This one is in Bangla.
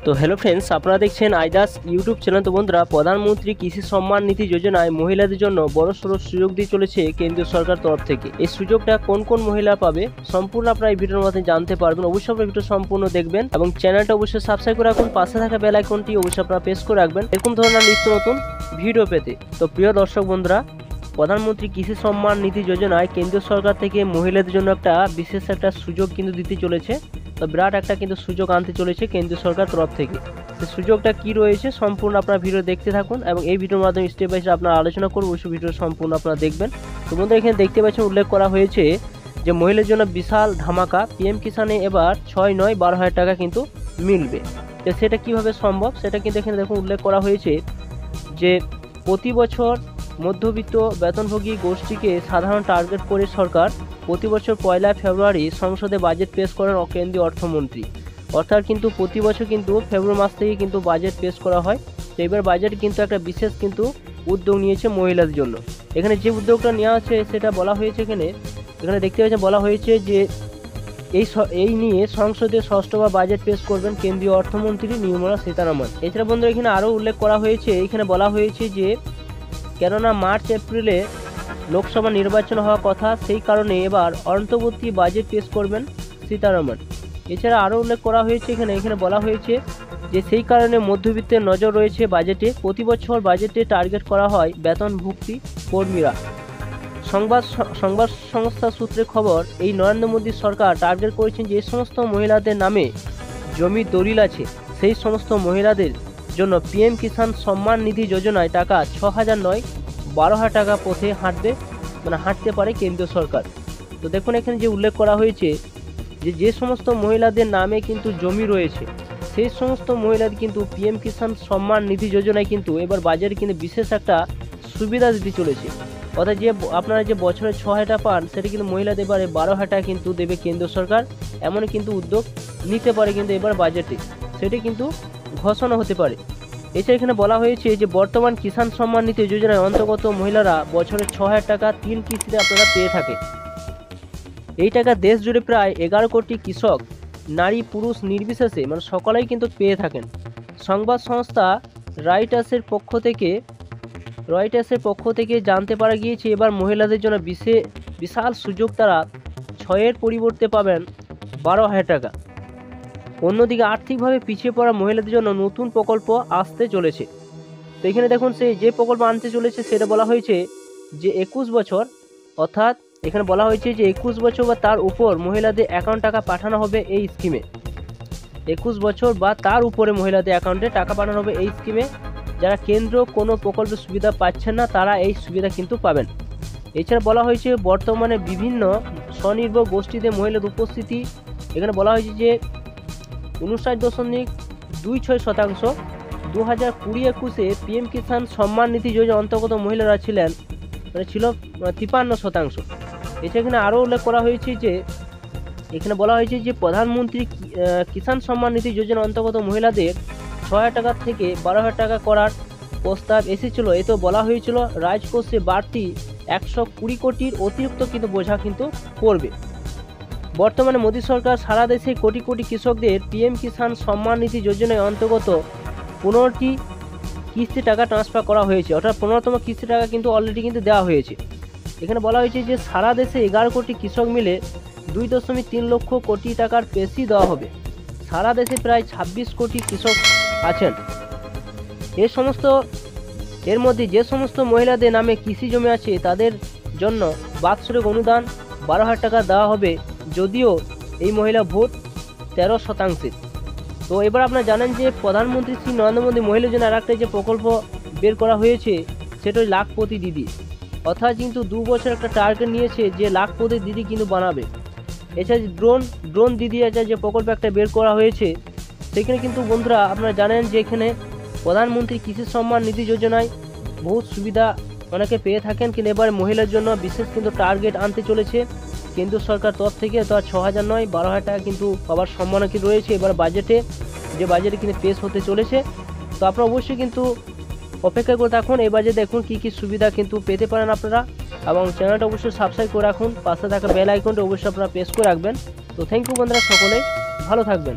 তো হ্যালো ফ্রেন্ডস, আপনারা দেখছেন আইদাস ইউটিউব চ্যানেল। তো বন্ধুরা, প্রধানমন্ত্রী কৃষি সম্মান নিধি যোজনায় মহিলাদের জন্য বড়সড় সুযোগ দিয়ে চলেছে কেন্দ্রীয় সরকার তরফ থেকে। এই সুযোগটা কোন কোন মহিলা পাবে সম্পূর্ণ আপনারা এই ভিডিওর মাধ্যমে জানতে পারবেন। অবশ্যই আপনারা ভিডিও সম্পূর্ণ দেখবেন এবং চ্যানেলটা অবশ্যই সাবস্ক্রাইব করে রাখুন। পাশে থাকা বেল আইকনটি অবশ্যই আপনারা প্রেস করে রাখবেন এরকম ধরনের নিত্য নতুন ভিডিও পেতে। তো প্রিয় দর্শক বন্ধুরা, প্রধানমন্ত্রী কৃষি সম্মান নিধি যোজনায় কেন্দ্রীয় সরকার থেকে মহিলাদের জন্য বিশেষ একটা সুযোগ কিন্তু দিতে চলেছে। তো বিরাট একটা কিন্তু সুযোগ আনতে চলেছে কেন্দ্রীয় সরকার তরফ থেকে। সেই সুযোগটা কি রয়েছে সম্পূর্ণ আপনারা ভিডিও দেখতে থাকুন এবং এই ভিডিওর মাধ্যমে স্টেপ বাই স্টেপ আপনারা আলোচনা করব। অবশ্যই ভিডিও সম্পূর্ণ আপনারা দেখবেন। তো বন্ধুরা, এখানে দেখতে পাচ্ছেন উল্লেখ করা হয়েছে যে মহিলাদের জন্য বিশাল ধামাকা, পিএম কিষানে এবার 6-9-12 হাজার টাকা কিন্তু মিলবে। তো সেটা কিভাবে সম্ভব সেটা কিন্তু এখানে দেখুন উল্লেখ করা হয়েছে যে প্রতি বছর মধ্যবিত্ত বেতনভোগী গোষ্ঠীকে সাধারণ টার্গেট করে সরকার প্রতি বছর 1 ফেব্রুয়ারি সংসদে বাজেট পেশ করেন কেন্দ্রীয় অর্থমন্ত্রী। অর্থাৎ কিন্তু প্রতি বছর কিন্তু ফেব্রুয়ারি মাস থেকে কিন্তু বাজেট পেশ করা হয়। তো এবার বাজেট কিন্তু একটা বিশেষ কিন্তু উদ্যোগ নিয়েছে মহিলাদের জন্য। এখানে যে উদ্যোগটা নেওয়া আছে সেটা বলা হয়েছে, এখানে দেখতে পাচ্ছেন বলা হয়েছে যে এই নিয়ে সংসদে ষষ্ঠবার বাজেট পেশ করবেন কেন্দ্রীয় অর্থমন্ত্রী নির্মলা সীতারামন। এছাড়া বন্ধুরা, এখানে আরও উল্লেখ করা হয়েছে, এখানে বলা হয়েছে যে কেননা মার্চ এপ্রিলে লোকসভা নির্বাচন হওয়ার কথা, সেই কারণে এবার অন্তর্বর্তী বাজেট পেশ করবেন সীতারামন। এছাড়া আরও উল্লেখ করা হয়েছে, এখানে বলা হয়েছে যে সেই কারণে মধ্যবিত্তের নজর রয়েছে বাজেটে। প্রতি বছর বাজেটে টার্গেট করা হয় বেতনভুক্তি কর্মীরা। সংবাদ সংস্থা সূত্রে খবর, এই নরেন্দ্র মোদী সরকার টার্গেট করেছেন যে সমস্ত মহিলাদের নামে জমির দলিল আছে সেই সমস্ত মহিলাদের জন্য পিএম কিষাণ সম্মান নিধি যোজনায় টাকা 6,000-12,000 টাকা পথে হাঁটতে পারে কেন্দ্রীয় সরকার। তো দেখুন, এখানে যে উল্লেখ করা হয়েছে যে সমস্ত মহিলাদের নামে কিন্তু জমি রয়েছে সেই সমস্ত মহিলাদের কিন্তু পিএম কিষাণ সম্মান নিধি যোজনায় কিন্তু এবার বাজারে কিন্তু বিশেষ একটা সুবিধা দিতে চলেছে। অর্থাৎ যে আপনারা যে বছরে 6,000 টাকা পান সেটা কিন্তু মহিলাদের এবারে 12,000 টাকা কিন্তু দেবে কেন্দ্র সরকার। এমনই কিন্তু উদ্যোগ নিতে পারে কিন্তু এবার বাজেটে, সেটি কিন্তু ঘোষণা হতে পারে। এছাড়া এখানে বলা হয়েছে যে বর্তমান কিষাণ সম্মান নিধি যোজনায় অন্তর্গত মহিলারা বছরে 6,000 টাকা 3 কিস্তিতে আপনারা পেয়ে থাকে। এই টাকা দেশ জুড়ে প্রায় 11 কোটি কৃষক নারী পুরুষ নির্বিশেষে সকলেই কিন্তু পেয়ে থাকেন। সংবাদ সংস্থা রয়টার্সের পক্ষ থেকে জানতে পারা গিয়েছে এবার মহিলাদের জন্য বিশাল সুযোগ, তারা 6-এর পরিবর্তে পাবেন 12,000 টাকা। অন্যদিকে আর্থিকভাবে পিছিয়ে পড়া মহিলাদের জন্য নতুন প্রকল্প আসতে চলেছে। তো এখানে দেখুন যে প্রকল্প আনতে চলেছে সেটা বলা হয়েছে যে 21 বছর, অর্থাৎ এখানে বলা হয়েছে যে 21 বছর বা তার উপর মহিলাদের অ্যাকাউন্ট টাকা পাঠানো হবে এই স্কিমে। 21 বছর বা তার উপরে মহিলাদের অ্যাকাউন্টে টাকা পাঠানো হবে এই স্কিমে। যারা কেন্দ্র কোনো প্রকল্পের সুবিধা পাচ্ছেন না তারা এই সুবিধা কিন্তু পাবেন। এছাড়া বলা হয়েছে বর্তমানে বিভিন্ন স্বনির্ভর গোষ্ঠীতে মহিলাদের উপস্থিতি, এখানে বলা হয়েছে যে 59.26%। 2020-21-এ পিএম কিষাণ সম্মান নিধি যোজনা অন্তর্গত মহিলারা ছিল 53%। এছাড়া এখানে আরও উল্লেখ করা হয়েছে যে এখানে বলা হয়েছে যে প্রধানমন্ত্রী কিষাণ সম্মান নিধি যোজনা অন্তর্গত মহিলাদের 6,000 টাকা থেকে 12,000 টাকা করার প্রস্তাব এসেছিল। এতে বলা হয়েছিল রাজকোষে বাড়তি 120 কোটির অতিরিক্ত কিন্তু বোঝা কিন্তু পড়বে। বর্তমানে মোদী সরকার সারা দেশে কোটি কোটি কৃষকদের পিএম কিষাণ সম্মান নিধি যোজনায় অন্তর্গত 15টি কিস্তি টাকা ট্রান্সফার করা হয়েছে, অর্থাৎ 15তম কিস্তি টাকা কিন্তু অলরেডি কিন্তু দেওয়া হয়েছে। এখানে বলা হয়েছে যে সারা দেশে 11 কোটি কৃষক মিলে 2.3 লক্ষ কোটি টাকার বেশি দেওয়া হবে। সারা দেশে প্রায় 26 কোটি কৃষক আছেন। এর মধ্যে যে সমস্ত মহিলাদের নামে কৃষি জমি আছে তাদের জন্য বাৎসরিক অনুদান 12,000 টাকা দেওয়া হবে, যদিও এই মহিলা ভোট 13%। তো এবার আপনারা জানেন যে প্রধানমন্ত্রী শ্রী নরেন্দ্র মোদী মহিলার জন্য আরেকটা যে প্রকল্প বের করা হয়েছে সেটা লাখপতি দিদি, অর্থাৎ কিন্তু 2 বছর একটা টার্গেট নিয়েছে যে লাখপতি দিদি কিন্তু বানাবে। এছাড়া ড্রোন দিদি যে প্রকল্প একটা বের করা হয়েছে সেখানে কিন্তু বন্ধুরা আপনারা জানেন যে এখানে প্রধানমন্ত্রী কৃষি সম্মান নিধি যোজনায় বহুত সুবিধা অনেকে পেয়ে থাকেন, কিন্তু এবার মহিলার জন্য বিশেষ কিন্তু টার্গেট আনতে চলেছে কেন্দ্র সরকার তরফ থেকে। তো 6,000-12,000 টাকা কিন্তু পাওয়ার সম্ভাবনা কিন্তু রয়েছে এবার বাজেটে কিন্তু পেশ হতে চলেছে। তো আপনারা অবশ্যই কিন্তু অপেক্ষা করে থাকুন, এই বাজেটে দেখুন কী সুবিধা কিন্তু পেতে পারেন আপনারা, এবং চ্যানেলটা অবশ্যই সাবস্ক্রাইব করে রাখুন। পাশে থাকা বেল আইকনটা অবশ্যই আপনারা প্রেস করে রাখবেন। তো থ্যাংক ইউ বন্ধুরা, সকলেই ভালো থাকবেন।